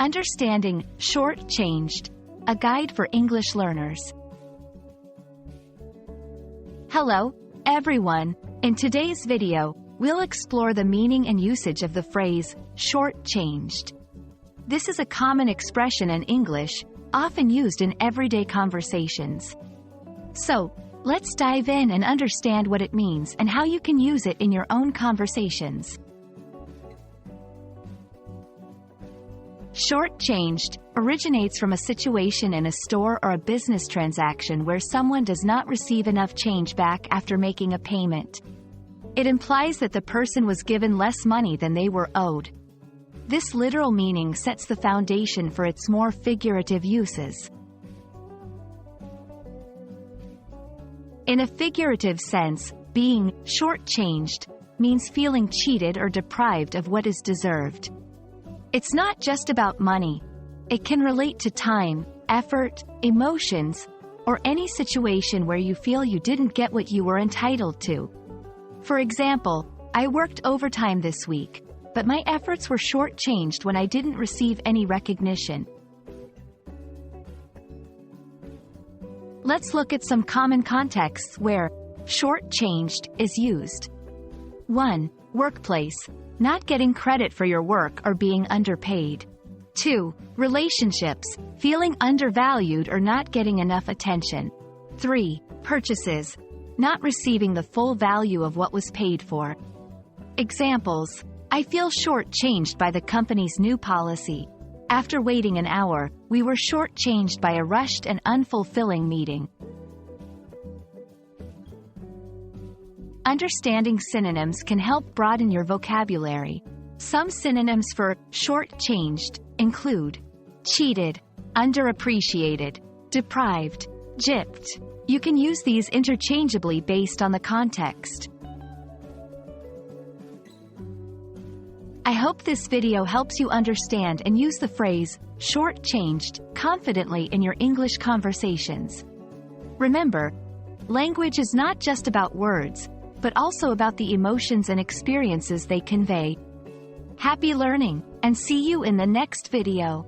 Understanding short-changed, a guide for English learners. Hello, everyone. In today's video, we'll explore the meaning and usage of the phrase short-changed. This is a common expression in English, often used in everyday conversations. So, let's dive in and understand what it means and how you can use it in your own conversations. Short-changed originates from a situation in a store or a business transaction where someone does not receive enough change back after making a payment. It implies that the person was given less money than they were owed. This literal meaning sets the foundation for its more figurative uses. In a figurative sense, being short-changed means feeling cheated or deprived of what is deserved. It's not just about money. It can relate to time, effort, emotions, or any situation where you feel you didn't get what you were entitled to. For example, I worked overtime this week, but my efforts were short-changed when I didn't receive any recognition. Let's look at some common contexts where short-changed is used. 1. Workplace. Not getting credit for your work or being underpaid. 2. Relationships. Feeling undervalued or not getting enough attention. 3. Purchases. Not receiving the full value of what was paid for. Examples. I feel short-changed by the company's new policy. After waiting an hour, we were short-changed by a rushed and unfulfilling meeting. Understanding synonyms can help broaden your vocabulary. Some synonyms for short-changed include cheated, underappreciated, deprived, gypped. You can use these interchangeably based on the context. I hope this video helps you understand and use the phrase short-changed confidently in your English conversations. Remember, language is not just about words, but also about the emotions and experiences they convey. Happy learning, and see you in the next video.